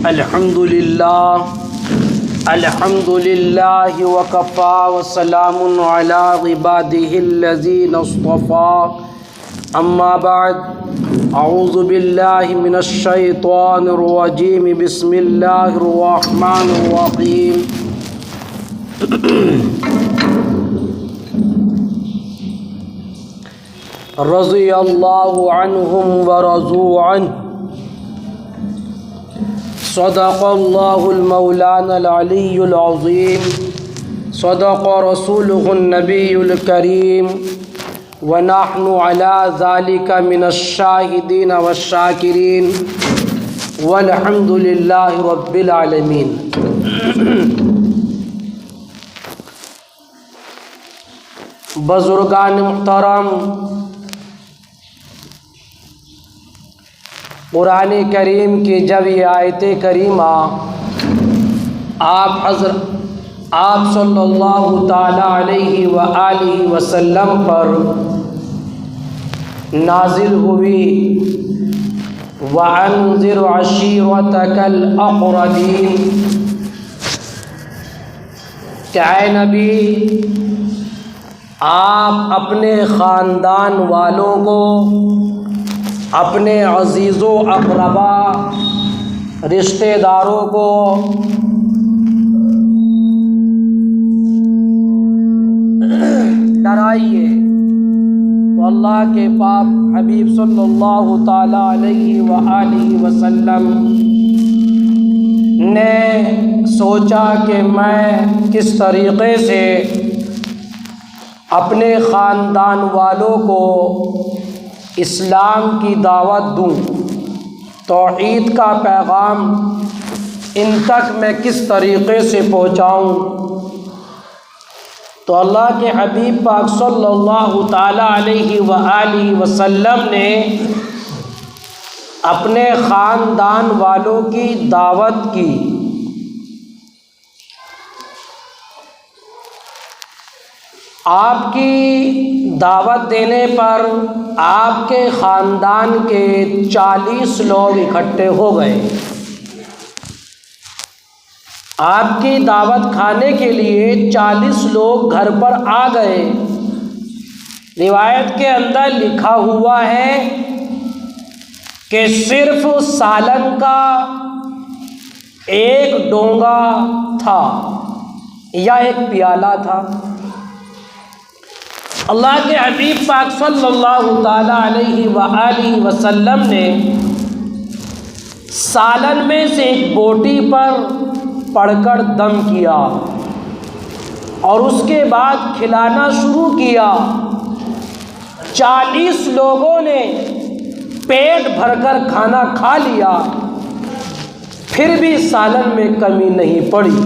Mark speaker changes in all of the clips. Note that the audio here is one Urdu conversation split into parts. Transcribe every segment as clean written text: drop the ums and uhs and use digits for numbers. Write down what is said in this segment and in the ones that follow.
Speaker 1: الحمد للہ وکفا وسلام علی عبادہ الذین اصطفى اما بعد اعوذ باللہ من الشیطان الرجیم بسم اللہ الرحمن الرحیم رضی اللہ عنہم ورضوا عنہ صدق اللہ المولانا العلی العظیم صدق رسولہ النبی الکریم ونحن علی ذلک من الشاہدین والشاکرین والحمد للہ رب العالمین۔ بزرگان محترم، قرآن کریم کی جب یہ آیت کریمہ آپ صلی اللہ تعالی علیہ وآلہ وسلم پر نازل ہوئی، وَأَنذِرْ عَشِيرَتَكَ الْأَقْرَبِينَ، کہ اے نبی آپ اپنے خاندان والوں کو، اپنے عزیز و اقربا رشتہ داروں کو ڈرائیے۔ تو اللہ کے پاک حبیب صلی اللہ تعالی علیہ وآلہ وسلم نے سوچا کہ میں کس طریقے سے اپنے خاندان والوں کو اسلام کی دعوت دوں، توحید کا پیغام ان تک میں کس طریقے سے پہنچاؤں۔ تو اللہ کے حبیب پاک صلی اللہ تعالی علیہ وآلہ وسلم نے اپنے خاندان والوں کی دعوت کی۔ آپ کی دعوت دینے پر آپ کے خاندان کے 40 لوگ اکٹھے ہو گئے۔ آپ کی دعوت کھانے کے لیے 40 لوگ گھر پر آ گئے۔ روایت کے اندر لکھا ہوا ہے کہ صرف سالن کا ایک ڈونگا تھا یا ایک پیالہ تھا۔ اللہ کے حبیب پاک صلی اللہ تعالی علیہ وآلہ وسلم نے سالن میں سے ایک بوٹی پر پڑھ کر دم کیا اور اس کے بعد کھلانا شروع کیا۔ 40 لوگوں نے پیٹ بھر کر کھانا کھا لیا، پھر بھی سالن میں کمی نہیں پڑی۔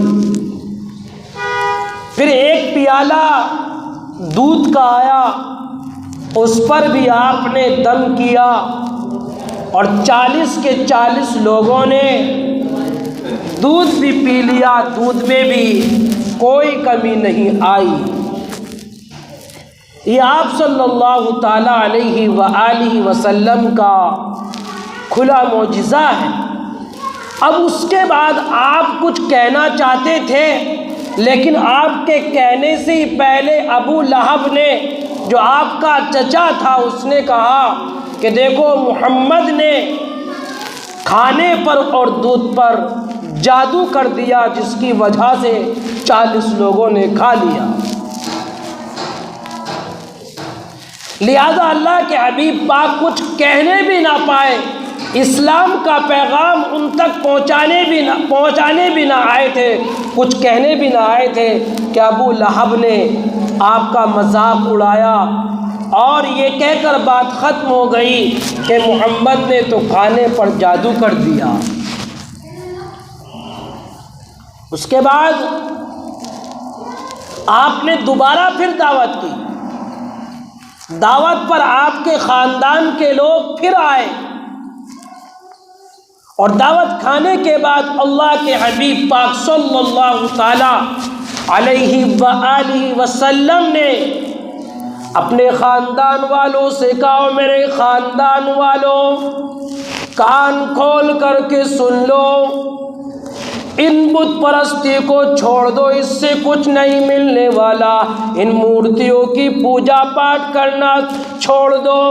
Speaker 1: پھر ایک پیالہ دودھ کا آیا، اس پر بھی آپ نے دم کیا اور 40 کے 40 لوگوں نے دودھ بھی پی لیا، دودھ میں بھی کوئی کمی نہیں آئی۔ یہ آپ صلی اللہ تعالی علیہ وآلہ وسلم کا کھلا معجزہ ہے۔ اب اس کے بعد آپ کچھ کہنا چاہتے تھے، لیکن آپ کے کہنے سے ہی پہلے ابو لہب نے، جو آپ کا چچا تھا، اس نے کہا کہ دیکھو محمد نے کھانے پر اور دودھ پر جادو کر دیا، جس کی وجہ سے 40 لوگوں نے کھا لیا۔ لہذا اللہ کے حبیب پاک کچھ کہنے بھی نہ پائے، اسلام کا پیغام ان تک پہنچانے بھی نہ آئے تھے، کچھ کہنے بھی نہ آئے تھے کہ ابو لہب نے آپ کا مذاق اڑایا اور یہ کہہ کر بات ختم ہو گئی کہ محمد نے تو کھانے پر جادو کر دیا۔ اس کے بعد آپ نے دوبارہ پھر دعوت کی۔ دعوت پر آپ کے خاندان کے لوگ پھر آئے اور دعوت کھانے کے بعد اللہ کے حبیب پاک صلی اللہ تعالی علیہ وآلہ وسلم نے اپنے خاندان والوں سے کہا، میرے خاندان والوں، کان کھول کر کے سن لو، ان بت پرستی کو چھوڑ دو، اس سے کچھ نہیں ملنے والا۔ ان مورتیوں کی پوجا پاٹ کرنا چھوڑ دو،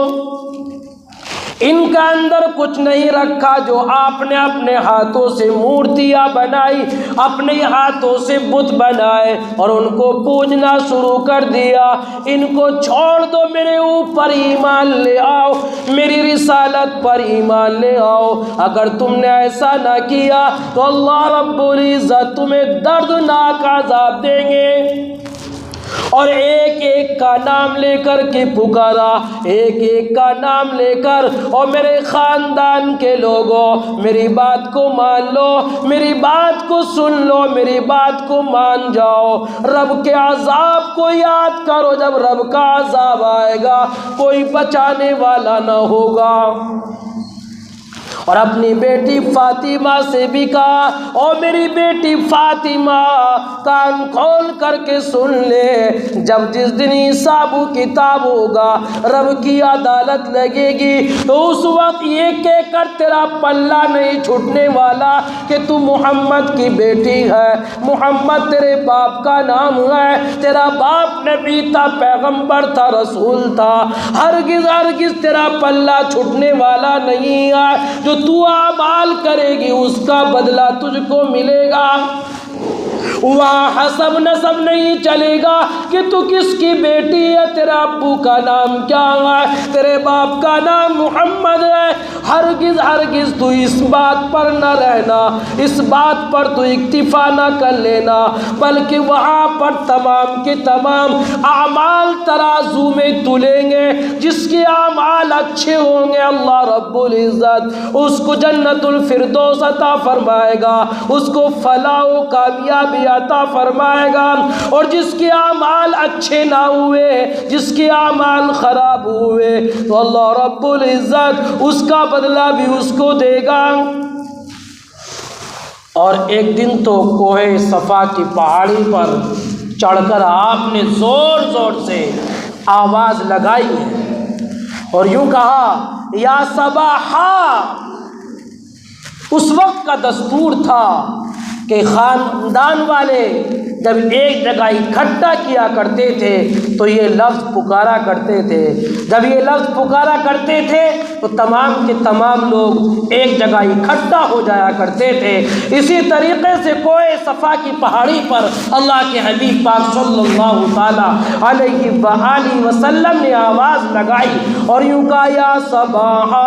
Speaker 1: ان کا اندر کچھ نہیں رکھا جو آپ نے اپنے ہاتھوں سے مورتیاں بنائی، اپنے ہاتھوں سے بت بنائے اور ان کو پوجنا شروع کر دیا۔ ان کو چھوڑ دو، میرے اوپر ایمان لے آؤ، میری رسالت پر ایمان لے آؤ۔ اگر تم نے ایسا نہ کیا تو اللہ رب العزت تمہیں دردناک عذاب دیں گے۔ اور ایک ایک کا نام لے کر کے پکارا، ایک ایک کا نام لے کر، اور میرے خاندان کے لوگوں میری بات کو مان لو، میری بات کو سن لو، میری بات کو مان جاؤ۔ رب کے عذاب کو یاد کرو، جب رب کا عذاب آئے گا کوئی بچانے والا نہ ہوگا۔ اور اپنی بیٹی فاطمہ سے بھی کہا، او میری بیٹی فاطمہ کان کھول کر کے سن لے، جب جس دن حساب و کتاب ہوگا، رب کی عدالت لگے گی، تو اس وقت یہ کہہ کر تیرا پلہ نہیں چھوٹنے والا کہ تو محمد کی بیٹی ہے، محمد تیرے باپ کا نام ہے، تیرا باپ نبی تھا، پیغمبر تھا، رسول تھا، ہرگز ہرگز تیرا پلہ چھوٹنے والا نہیں ہے۔ جو تو اعمال کرے گی اس کا بدلہ تجھ کو ملے گا۔ وہاں حسب نسب نہیں چلے گا کہ تو کس کی بیٹی ہے، تیرے ابو کا نام کیا ہے، تیرے باپ کا نام محمد ہے۔ ہرگز ہرگز تو اس بات پر نہ رہنا، اس بات پر تو اکتفا نہ کر لینا، بلکہ وہاں پر تمام کے تمام اعمال ترازو میں تلیں گے۔ جس کے اعمال اچھے ہوں گے اللہ رب العزت اس کو جنت الفردوس عطا فرمائے گا، اس کو فلاح و کامیابی عطا فرمائے گا، اور جس کے اعمال اچھے نہ ہوئے، جس کے اعمال خراب ہوئے، تو اللہ رب العزت اس کا بدلہ بھی اس کو دے گا۔ اور ایک دن تو کوہ صفا کی پہاڑی پر چڑھ کر آپ نے زور زور سے آواز لگائی ہے اور یوں کہا، یا صباحا۔ اس وقت کا دستور تھا کہ خاندان والے جب ایک جگہ اکٹھا کیا کرتے تھے تو یہ لفظ پکارا کرتے تھے، جب یہ لفظ پکارا کرتے تھے تو تمام کے تمام لوگ ایک جگہ اکٹھا ہو جایا کرتے تھے۔ اسی طریقے سے کوہ صفا کی پہاڑی پر اللہ کے حبیب پاک صلی اللہ تعالی علیہ وآلہ وسلم نے آواز لگائی اور یوں کہا، یا صباحا،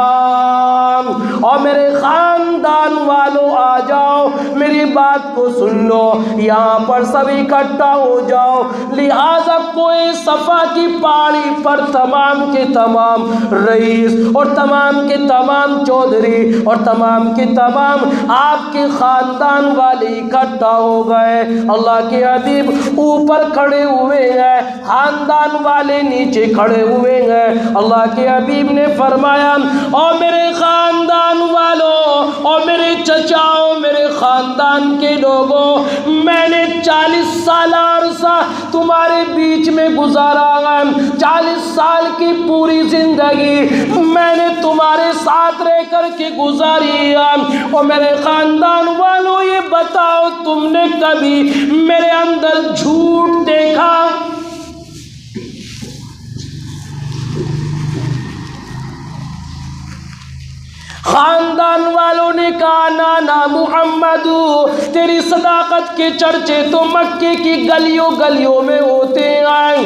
Speaker 1: اور میرے خاندان والوں آ جاؤ، میری بات کو سن لو، یہاں پر سب اکٹھا ہو جاؤ۔ لہذا کوہ صفا کی پہاڑی پر تمام کے تمام رئیس اور تمام کے تمام چودھری اور تمام کے تمام آپ کے خاندان والے اکٹھا ہو گئے۔ اللہ کے حبیب اوپر کھڑے ہوئے ہیں، خاندان والے نیچے کھڑے ہوئے ہیں۔ اللہ کے حبیب نے فرمایا، اور میرے خاندان والوں اور میرے چچاؤں، میرے خاندان کے لوگوں، میں نے 40 سال عرصہ تمہارے بیچ میں گزارا ہے، 40 سال کی پوری زندگی میں نے تمہارے ساتھ رہ کر کے گزاری ہے، اور میرے خاندان والوں یہ بتاؤ تم نے کبھی میرے اندر جھوٹ دیکھا؟ خاندان والوں نے کہا، نانا محمد، تیری صداقت کے چرچے تو مکے کی گلیوں گلیوں میں ہوتے ہیں،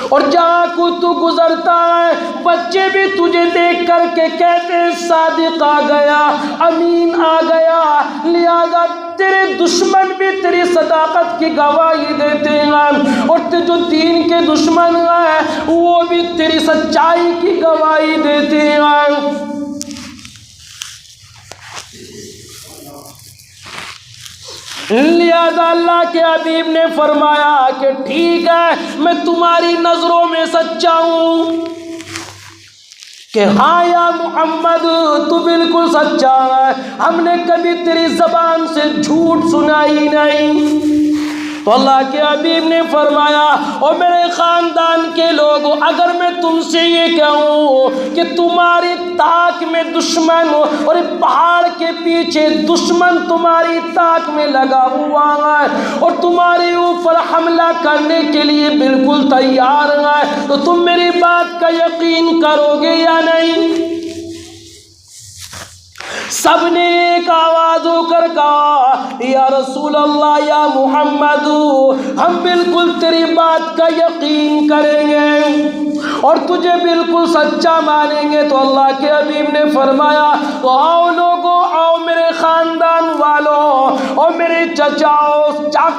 Speaker 1: اور جہاں کو تو گزرتا ہے بچے بھی تجھے دیکھ کر کے کہتے ہیں صادق آ گیا، امین آ گیا۔ لہذا تیرے دشمن بھی تیری صداقت کی گواہی دیتے ہیں، اور جو دین کے دشمن ہیں وہ بھی تیری سچائی کی گواہی دیتے ہیں۔ لہذا اللہ کے حبیب نے فرمایا کہ ٹھیک ہے، میں تمہاری نظروں میں سچا ہوں کہ ہاں یا محمد تو بالکل سچا ہے، ہم نے کبھی تیری زبان سے جھوٹ سنا ہی نہیں۔ تو اللہ کے حبیب نے فرمایا اور میرے خاندان کے لوگوں، اگر میں تم سے یہ کہوں کہ تمہاری تاک میں دشمن ہو اور پہاڑ کے پیچھے دشمن تمہاری تاک میں لگا ہوا ہے اور تمہارے اوپر حملہ کرنے کے لیے بالکل تیار ہے، تو تم میری بات کا یقین کرو گے یا نہیں؟ سب نے ایک آواز ہو کر کہا یا رسول اللہ، یا محمد، ہم بالکل تیری بات کا یقین کریں گے اور تجھے بالکل سچا مانیں گے۔ تو اللہ کے حبیب نے فرمایا تو آؤ لوگوں، آؤ میرے خاندان والوں اور میرے چچاؤ،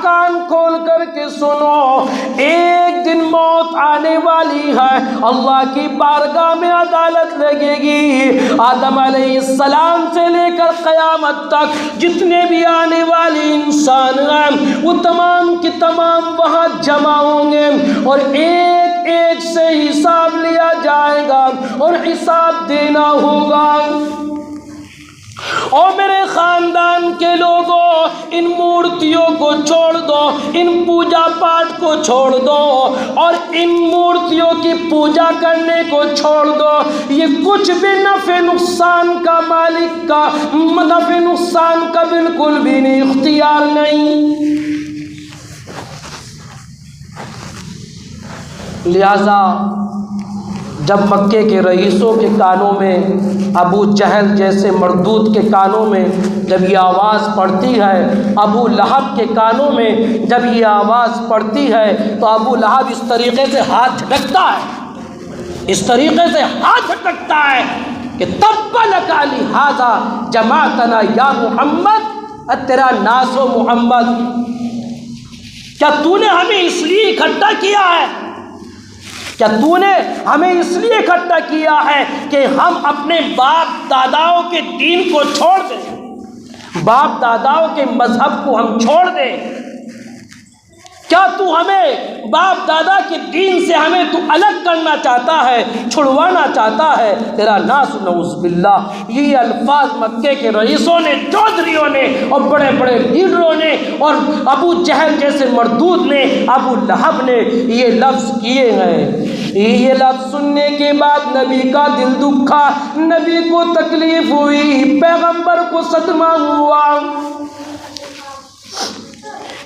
Speaker 1: کان کھول کر کے سنو، ایک دن موت آنے والی ہے، اللہ کی بارگاہ میں عدالت لگے گی، آدم علیہ السلام سے لے کر قیامت تک جتنے بھی آنے والے انسان ہیں وہ تمام کی تمام وہاں جمع ہوں گے اور ایک ایک سے حساب لیا جائے گا اور حساب دینا ہوگا۔ اور میرے خاندان کے لوگوں، ان مورتیوں کو چھوڑ دو، ان پوجا پاٹ کو چھوڑ دو اور ان مورتیوں کی پوجا کرنے کو چھوڑ دو، یہ کچھ بھی نفع نقصان کا مالک کا نفع نقصان کا بالکل بھی نہیں اختیار نہیں۔ لہذا جب مکے کے رئیسوں کے کانوں میں، ابو جہل جیسے مردود کے کانوں میں جب یہ آواز پڑتی ہے، ابو لہب کے کانوں میں جب یہ آواز پڑتی ہے، تو ابو لہب اس طریقے سے ہاتھ جھٹکتا ہے، اس طریقے سے ہاتھ جھٹکتا ہے کہ تب لک لہذا جماعتنا یا محمد، تیرا ناس و محمد، کیا تو نے ہمیں اس لیے اکٹھا کیا ہے؟ کیا تو نے ہمیں اس لیے اکٹھا کیا ہے کہ ہم اپنے باپ داداؤں کے دین کو چھوڑ دیں، باپ داداؤں کے مذہب کو ہم چھوڑ دیں؟ کیا تو ہمیں باپ دادا کے دین سے ہمیں تو الگ کرنا چاہتا ہے، چھڑوانا چاہتا ہے؟ تیرا ناس نعوذ باللہ۔ یہ الفاظ مکے کے رئیسوں نے، چودھریوں نے اور بڑے بڑے لیڈروں نے اور ابو جہل جیسے مردود نے، ابو لہب نے یہ لفظ کیے ہیں۔ یہ لفظ سننے کے بعد نبی کا دل دکھا، نبی کو تکلیف ہوئی، پیغمبر کو صدمہ ہوا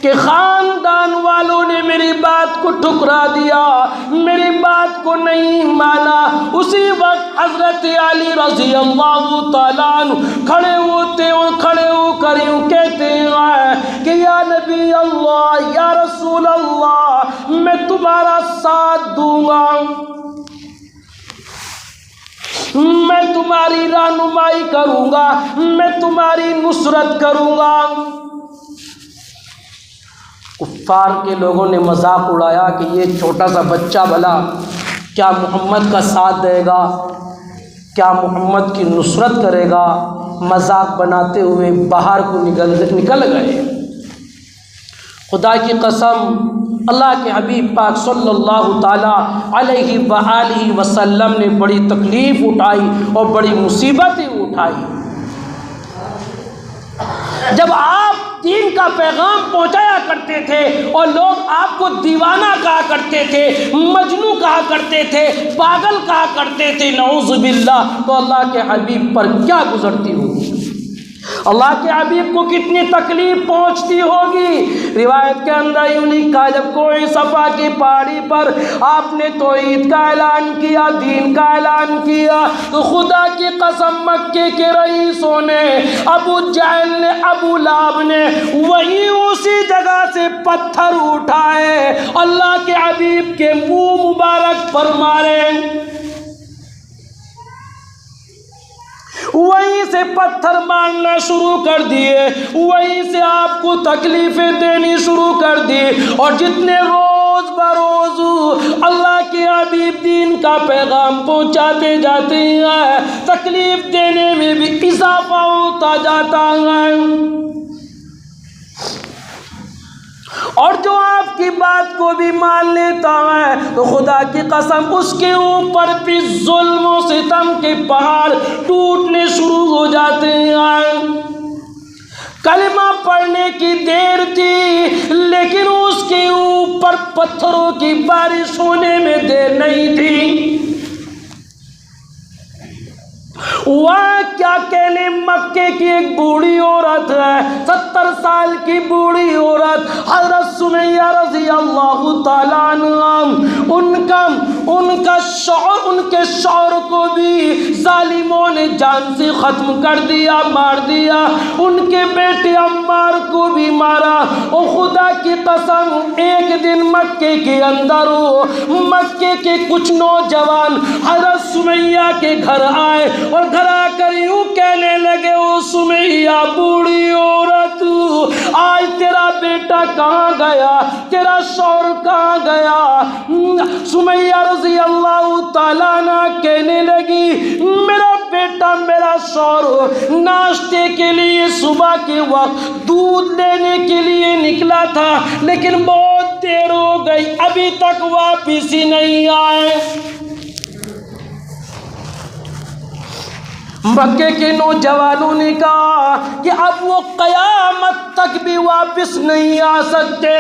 Speaker 1: کہ خاندان والوں نے میری بات کو ٹھکرا دیا، میری بات کو نہیں مانا۔ اسی وقت حضرت علی رضی اللہ تعالیٰ عنہ کھڑے ہوتے اور کھڑے ہو کر یوں کہتے ہیں کہ یا نبی اللہ، یا رسول اللہ، میں تمہارا ساتھ دوں گا، میں تمہاری رہنمائی کروں گا، میں تمہاری نصرت کروں گا۔ کفار کے لوگوں نے مذاق اڑایا کہ یہ چھوٹا سا بچہ بھلا کیا محمد کا ساتھ دے گا، کیا محمد کی نصرت کرے گا؟ مذاق بناتے ہوئے باہر کو نکل گئے۔ خدا کی قسم، اللہ کے حبیب پاک صلی اللہ تعالیٰ علیہ وآلہ وسلم نے بڑی تکلیف اٹھائی اور بڑی مصیبتیں اٹھائی۔ جب آپ دین کا پیغام پہنچایا کرتے تھے اور لوگ آپ کو دیوانہ کہا کرتے تھے، مجنوں کہا کرتے تھے، پاگل کہا کرتے تھے، نعوذ باللہ، تو اللہ کے حبیب پر کیا گزرتی ہوگی؟ اللہ کے حبیب کو کتنی تکلیف پہنچتی ہوگی؟ روایت کے اندر یوں لکھا، جب کوئی صفا کی پہاڑی پر آپ نے توحید کا اعلان کیا، دین کا اعلان کیا، تو خدا کی قسم مکے کے رئیسوں نے، ابو جہل نے، ابو لہب نے وہی اسی جگہ سے پتھر اٹھائے، اللہ کے حبیب کے منہ مبارک پر مارے، وہیں سے پتھر مارنا شروع کر دیے، وہیں سے آپ کو تکلیفیں دینی شروع کر دی، اور جتنے روز بروز اللہ کے حبیب دین کا پیغام پہنچاتے جاتے ہیں، تکلیف دینے میں بھی اضافہ ہوتا جاتا ہے، اور جو آپ کی بات کو بھی مان لیتا ہے تو خدا کی قسم اس کے اوپر بھی ظلم و ستم کے پہاڑ ٹوٹنے شروع ہو جاتے ہیں۔ کلمہ پڑھنے کی دیر تھی لیکن اس کے اوپر پتھروں کی بارش ہونے میں دیر نہیں تھی۔ وہاں کیا کہنے، مکے کی ایک بوڑھی عورت ہے، 70 سال کی بوڑھی عورت، حضرت سمیہ رضی اللہ تعالیٰ عنہ، ان کا شوہر، ان کے شوہر کو بھی ظالموں نے جان سے ختم کر دیا، مار دیا، ان کے بیٹے عمار کو بھی مارا۔ اور خدا کی قسم، ایک دن مکے کے اندر مکے کے کچھ نوجوان حضرت سمیہ کے گھر آئے اور گھر آ کر یوں کہنے لگے، او سمیہ بوڑھی عورت، آج تیرا بیٹا کہاں گیا، تیرا شوہر کہاں گیا؟ سمیہ رضی اللہ تعالیٰ عنہ کہنے لگی، میرا بیٹا، میرا شوہر ناشتے کے لیے صبح کے وقت دودھ لینے کے لیے نکلا تھا، لیکن بہت دیر ہو گئی، ابھی تک واپس ہی نہیں آئے۔ مکے کے نوجوانوں نے کہا کہ اب وہ قیامت تک بھی واپس نہیں آ سکتے۔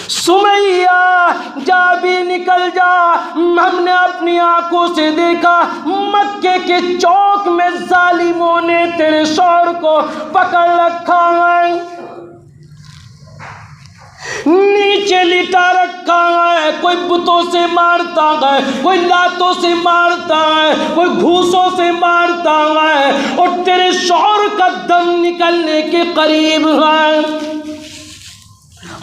Speaker 1: سمیہ جا بھی نکل جا، ہم نے اپنی آنکھوں سے دیکھا مکے کے چوک میں ظالموں نے تیرے شوہر کو پکڑ رکھا ہے، نیچے لٹا رکھا ہے، کوئی بتوں سے مارتا ہے، کوئی لاتوں سے مارتا ہے، کوئی گھوسوں سے مارتا ہے، اور تیرے شوہر کا دم نکلنے کے قریب ہے۔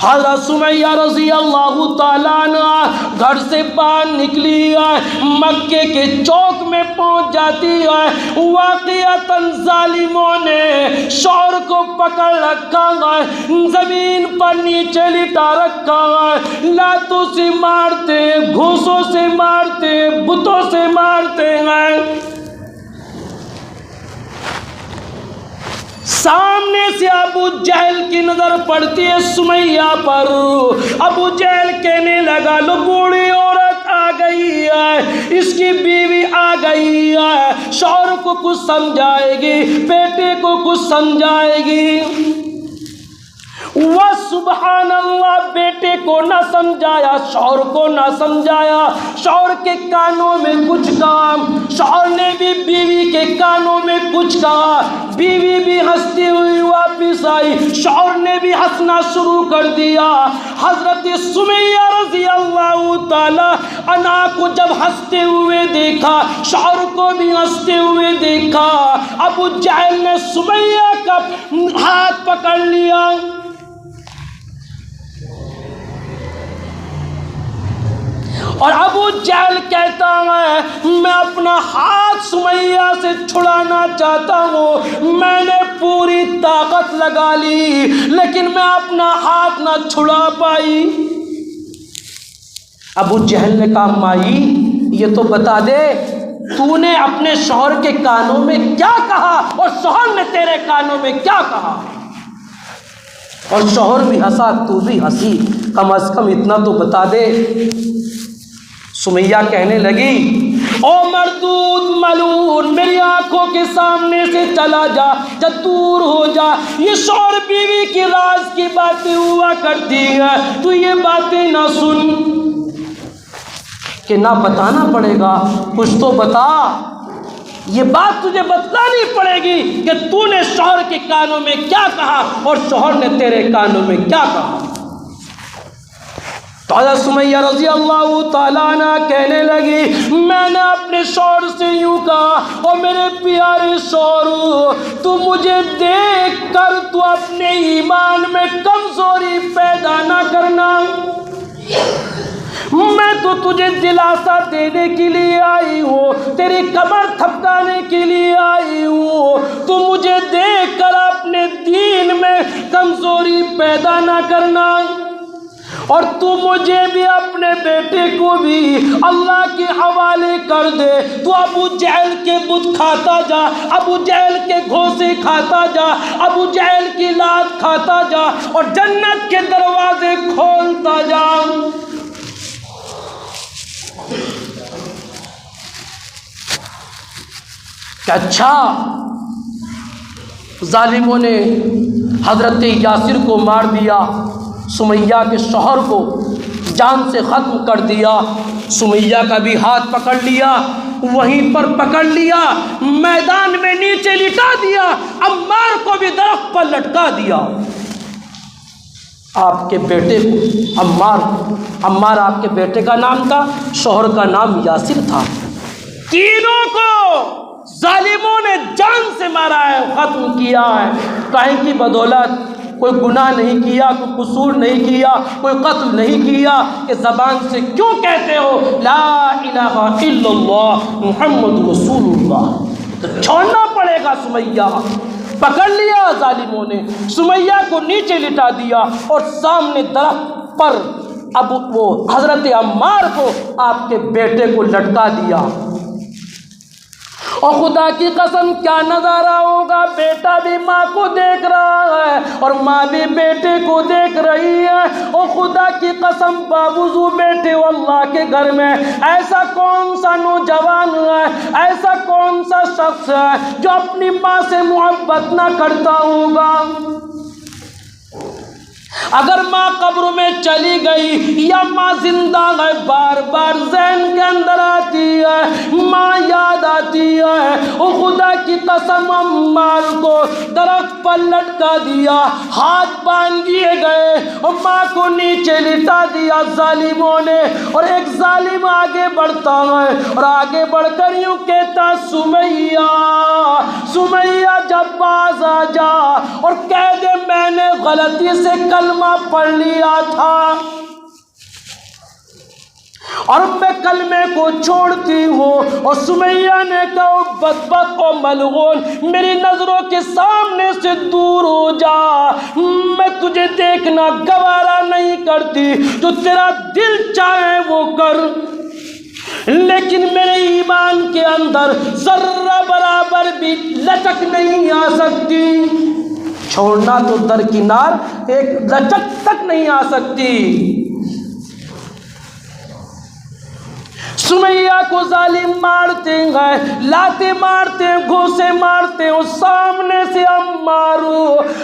Speaker 1: حضرت سمیہ رضی اللہ تعالیٰ عنہ گھر سے باہر نکلی ہے، مکے کے چوک میں پہنچ جاتی ہے، واقعتاً ظالموں نے شوہر کو پکڑ رکھا ہے، زمین پر نیچے لٹا رکھا ہے، لاتوں سے مارتے، گھوسوں سے مارتے، بتوں سے مارتے ہیں۔ سامنے سے ابو جہل کی نظر پڑتی ہے سمیہ پر، ابو جہل کہنے لگا، لو بوڑھی عورت آ گئی ہے، اس کی بیوی آ گئی ہے، شوہر کو کچھ سمجھائے گی، بیٹے کو کچھ سمجھائے گی۔ وہ سبحان اللہ، بیٹے کو نہ سمجھایا، شوہر کو نہ سمجھایا، شوہر کے کانوں میں کچھ کہا، شوہر نے بھی بیوی کے کانوں میں کچھ کہا، بیوی بھی ہنستی ہوئی واپس آئی، شوہر نے بھی ہنسنا شروع کر دیا۔ حضرت سمیہ رضی اللہ تعالی عنہا کو جب ہنستے ہوئے دیکھا، شوہر کو بھی ہنستے ہوئے دیکھا، ابو جہل نے سمیہ کا ہاتھ پکڑ لیا، اور ابو جہل کہتا ہے، میں اپنا ہاتھ سمیہ سے چھڑانا چاہتا ہوں، میں نے پوری طاقت لگا لی لیکن میں اپنا ہاتھ نہ چھڑا پائی۔ ابو جہل نے کہا، مائی یہ تو بتا دے، تو نے اپنے شوہر کے کانوں میں کیا کہا اور شوہر نے تیرے کانوں میں کیا کہا؟ اور شوہر بھی ہنسا، تو بھی ہنسی، کم از کم اتنا تو بتا دے۔ سمیہ کہنے لگی، او مردود ملعون، میری آنکھوں کے سامنے سے چلا جا، جب دور ہو جا، یہ شوہر بیوی کی راز کی باتیں ہوا کرتی ہیں، تو یہ باتیں نہ سن۔ کہ نہ بتانا پڑے گا، کچھ تو بتا، یہ بات تجھے بتلانی پڑے گی کہ تو نے شوہر کے کانوں میں کیا کہا اور شوہر نے تیرے کانوں میں کیا کہا۔ تو حضرت سمیہ رضی اللہ تعالیٰ عنہ کہنے لگی، میں نے اپنے شوہر سے یوں کہا، اور میرے پیارے شوہر، تو مجھے دیکھ کر تو اپنے ایمان میں کمزوری پیدا نہ کرنا، میں تو تجھے دلاسا دینے کے لیے آئی ہوں، تیری کمر تھپکانے کے لیے آئی ہوں، تو مجھے دیکھ کر اپنے دین میں کمزوری پیدا نہ کرنا، اور تو مجھے بھی اپنے بیٹے کو بھی اللہ کے حوالے کر دے، تو ابو جہل کے بت کھاتا جا، ابو جہل کے گھوسے کھاتا جا، ابو جہل کی لات کھاتا جا، اور جنت کے دروازے کھولتا جا۔ کہ اچھا ظالموں نے حضرت یاسر کو مار دیا، سمیہ کے شوہر کو جان سے ختم کر دیا۔ سمیہ کا بھی ہاتھ پکڑ لیا، وہیں پر پکڑ لیا، میدان میں نیچے لٹا دیا، عمار کو بھی درخت پر لٹکا دیا۔ آپ کے بیٹے کو عمار آپ کے بیٹے کا نام تھا، شوہر کا نام یاسر تھا۔ تینوں کو ظالموں نے جان سے مارا ہے، ختم کیا ہے۔ کہیں کی بدولت؟ کوئی گناہ نہیں کیا، کوئی قصور نہیں کیا، کوئی قتل نہیں کیا، کہ زبان سے کیوں کہتے ہو لا الہ الا اللہ محمد رسول اللہ؟ تو چھوڑنا پڑے گا سمیہ۔ پکڑ لیا ظالموں نے، سمیہ کو نیچے لٹا دیا اور سامنے درخت پر اب وہ حضرت عمار کو آپ کے بیٹے کو لٹکا دیا۔ اور خدا کی قسم کیا نظارہ ہوگا، بیٹا بھی ماں کو دیکھ رہا ہے اور ماں بھی بیٹے کو دیکھ رہی ہے۔ اور خدا کی قسم باوضو بیٹے اللہ کے گھر میں ایسا کون سا نوجوان ہے، ایسا کون سا شخص ہے جو اپنی ماں سے محبت نہ کرتا ہوگا؟ اگر ماں قبر میں چلی گئی یا ماں زندہ ہے، بار بار ذہن کے اندر آتی ہے، ماں یاد آتی ہے۔ او خدا کی قسم عمار کو درخت پر لٹکا دیا، ہاتھ باندھ دیے گئے اور ماں کو نیچے لٹا دیا ظالموں نے۔ اور ایک ظالم آگے بڑھتا ہے اور آگے بڑھ کر یوں کہتا سمیہ سمیہ جب باز آ جا اور کہہ دے میں نے غلطی سے کلمہ پڑھ لیا تھا اور میں کلمے کو چھوڑتی ہوں۔ اور سمیہ نے کہا بدبخت و ملعون میری نظروں کے سامنے سے دور ہو جا، میں تجھے دیکھنا گوارا نہیں کرتی، جو تیرا دل چاہے وہ کر، لیکن میرے ایمان کے اندر ذرہ برابر بھی لچک نہیں آ سکتی۔ چھوڑنا تو درکنار، ایک لچک تک نہیں آ سکتی۔ سمیہ کو ظالم مارتے ہیں، لاتے مارتے ہیں، گھوسے مارتے ہیں، سامنے سے عمار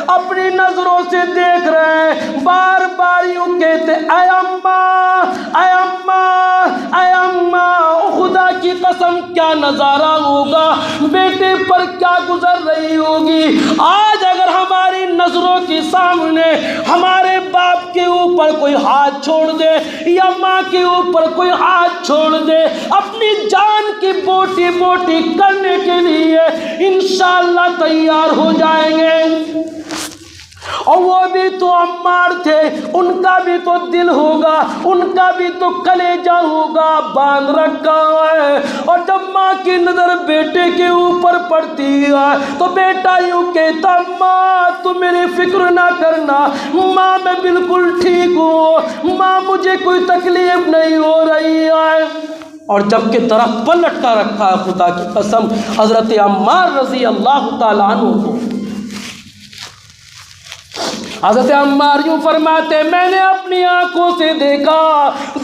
Speaker 1: اپنی نظروں سے دیکھ رہے ہیں، بار بار یوں کہتے اے اماں اے اماں اے اماں۔ خدا کی قسم کیا نظارہ ہوگا، بیٹے پر کیا گزر رہی ہوگی۔ آج اگر ہماری نظروں کے سامنے ہمارے باپ کے اوپر کوئی ہاتھ چھوڑ دے یا ماں کے اوپر کوئی ہاتھ چھوڑ دے، اپنی جان کی بوٹی بوٹی کرنے کے لیے انشاءاللہ تیار ہو جائیں گے۔ اور وہ بھی تو عمار تھے، ان کا بھی تو دل ہوگا، ان کا بھی تو کلیجہ ہوگا باندھ رکھا ہے۔ اور جب ماں کی نظر بیٹے کے اوپر پڑتی ہے تو بیٹا یوں کہتا ماں تو میری فکر نہ کرنا، ماں میں بالکل ٹھیک ہوں، ماں مجھے کوئی تکلیف نہیں ہو رہی ہے۔ اور جب کہ درخت پر لٹکا رکھا ہے، خدا کی قسم حضرت عمار رضی اللہ تعالیٰ عنہ کو حضرت عمار یوں فرماتے میں نے اپنی آنکھوں سے دیکھا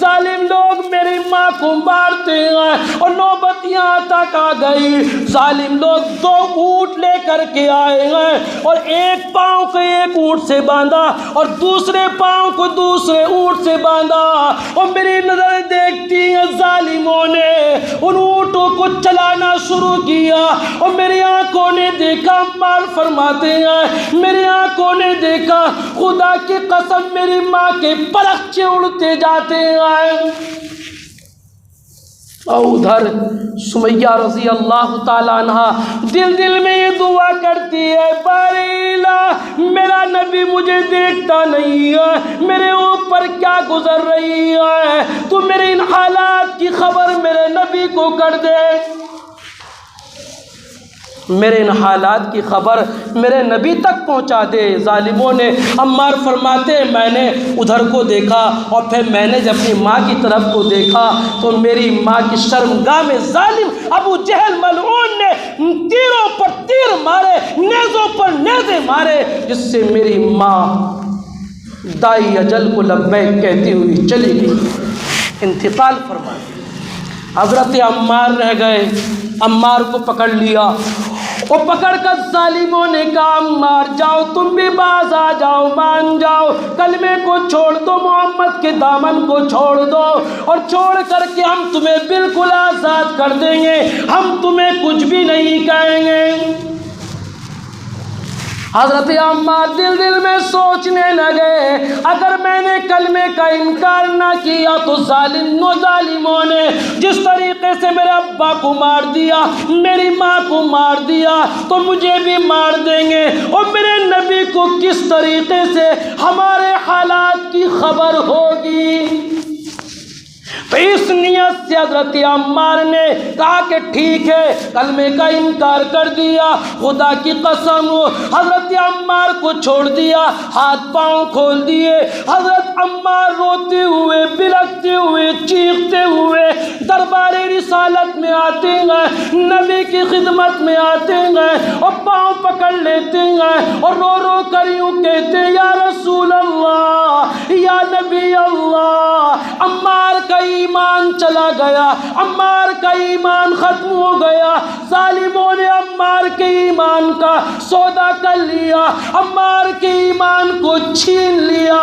Speaker 1: ظالم لوگ میری ماں کو مارتے ہیں، اور نوبت یہاں تک آ گئی ظالم لوگ 2 اونٹ لے کر کے آئے ہیں اور ایک پاؤں کو ایک اونٹ سے باندھا اور دوسرے پاؤں کو دوسرے اونٹ سے باندھا، اور میری نظر دیکھتی ہیں ظالموں نے ان اونٹوں کو چلانا شروع کیا، اور میری آنکھوں نے دیکھا، عمار فرماتے ہیں میری آنکھوں نے دیکھا خدا کی قسم میری ماں کے پرخچے اڑتے جاتے ہیں۔ اور ادھر سمیہ رضی اللہ تعالیٰ عنہ دل میں یہ دعا کرتی ہے باریلا میرا نبی مجھے دیکھتا نہیں ہے، میرے اوپر کیا گزر رہی ہے، تو میرے ان حالات کی خبر میرے نبی کو کر دے، میرے ان حالات کی خبر میرے نبی تک پہنچا دے۔ ظالموں نے عمار فرماتے میں نے ادھر کو دیکھا اور پھر میں نے جب اپنی ماں کی طرف کو دیکھا تو میری ماں کی شرمگاہ میں ظالم ابو جہل ملعون نے تیروں پر تیر مارے، نیزوں پر نیزے مارے، جس سے میری ماں دائی اجل کو لبیک کہتی ہوئی چلی گئی، انتقال فرما۔ حضرت عمار رہ گئے، عمار کو پکڑ لیا وہ پکڑ کر ظالموں نے کہا عمار جاؤ تم بھی باز آ جاؤ، مان جاؤ، کلمے کو چھوڑ دو، محمد کے دامن کو چھوڑ دو، اور چھوڑ کر کے ہم تمہیں بالکل آزاد کر دیں گے، ہم تمہیں کچھ بھی نہیں کہیں گے۔ حضرت عمار دل دل میں سوچنے لگے اگر میں نے کلمے کا انکار نہ کیا تو ظالموں نے جس طریقے سے میرے ابا کو مار دیا، میری ماں کو مار دیا، تو مجھے بھی مار دیں گے، اور میرے نبی کو کس طریقے سے ہمارے حالات کی خبر ہوگی۔ تو اس نیت سے حضرت عمار نے کہا کہ ٹھیک ہے، کلمے کا انکار کر دیا، خدا کی قسم حضرت عمار کو چھوڑ دیا، ہاتھ پاؤں کھول دیے۔ حضرت عمار روتے ہوئے، بلکتے ہوئے، چیختے ہوئے دربار رسالت میں آتے ہیں، نبی کی خدمت میں آتے ہیں، اور پاؤں پکڑ لیتے ہیں، اور رو رو کر یوں کہتے ہیں یا رسول اللہ، یا نبی اللہ، عمار کا ایمان چلا گیا، عمار کا ایمان ختم ہو گیا، ظالموں نے عمار کے ایمان کا سودا کر لیا، عمار کے ایمان کو چھین لیا۔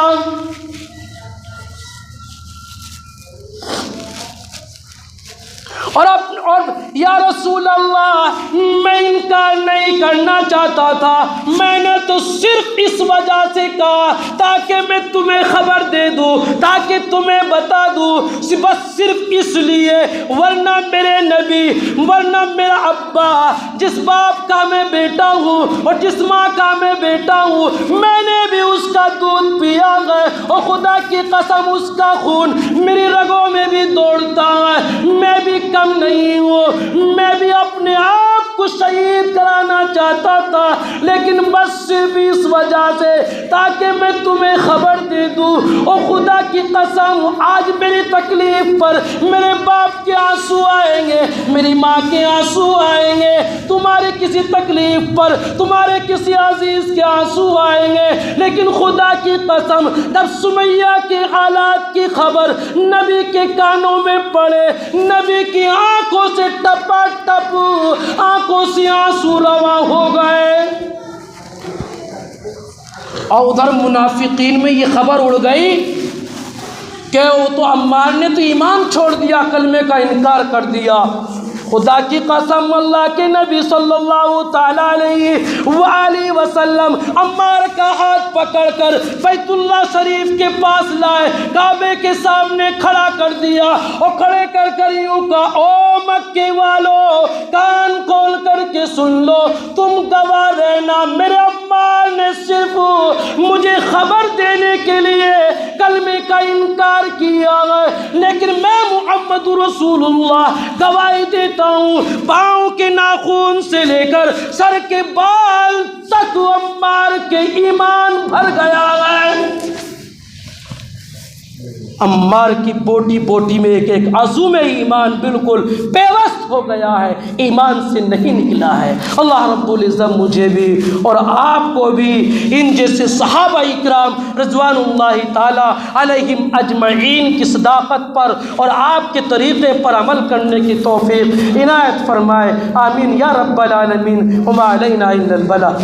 Speaker 1: اور یا رسول اللہ میں انکار نہیں کرنا چاہتا تھا، میں نے تو صرف اس وجہ سے کہا تاکہ میں تمہیں خبر دے دوں، تاکہ تمہیں بتا دوں، بس صرف اس لیے، ورنہ میرے نبی، ورنہ میرا ابا جس باپ کا میں بیٹا ہوں اور جس ماں کا میں بیٹا ہوں، میں نے بھی اس کا دودھ پیا ہے، اور خدا کی قسم اس کا خون میری رگوں میں بھی دوڑتا ہے، میں بھی کم نہیں ہوں، میں بھی اپنے آپ کو شہید کرانا چاہتا تھا، لیکن بس صرف اس وجہ سے تاکہ میں تمہیں خبر دے دوں، اور خدا کی قسم آج میری تکلیف پر میرے باپ کے آنسو آئیں گے، میری ماں کے آنسو آئیں گے، تمہاری کسی تکلیف پر تمہارے کسی عزیز کے آنسو آئیں گے، لیکن خدا کی قسم جب سمیہ کے حالات کی خبر نبی کے کانوں میں پڑے، نبی کی آنکھوں سے ٹپا ٹپ آنکھوں سے آنسو رواں ہو گئے، اور ادھر منافقین میں یہ خبر اڑ گئی کہ وہ تو عمار نے تو ایمان چھوڑ دیا، کلمے کا انکار کر دیا۔ خدا کی قسم اللہ کے نبی صلی اللہ تعالیٰ علیہ وآلہ وسلم عمار کا ہاتھ پکڑ کر بیت اللہ شریف کے پاس لائے، کعبے کے سامنے کھڑا کر دیا، اور کھڑے کر کر یوں کہا او مکے والو کان کھول کر کے سن لو، تم گواہ رہنا، میرے عمار نے صرف مجھے خبر دینے کے لیے کلمے کا انکار کیا ہے، لیکن میں محمد رسول اللہ گواہی دیتا ہوں، پاؤں کے ناخن سے لے کر سر کے بال تک عمار کے ایمان بھر گیا ہے۔ عمار کی بوٹی بوٹی میں ایک ایک عضو میں ایمان بالکل پیوست ہو گیا ہے، ایمان سے نہیں نکلا ہے۔ اللہ رب العزت مجھے بھی اور آپ کو بھی ان جیسے صحابہ اکرام رضوان اللہ تعالی علیہم اجمعین کی صداقت پر اور آپ کے طریقے پر عمل کرنے کی توفیق عنایت فرمائے، آمین یا رب العالمین، وما علینا الا البلاغ۔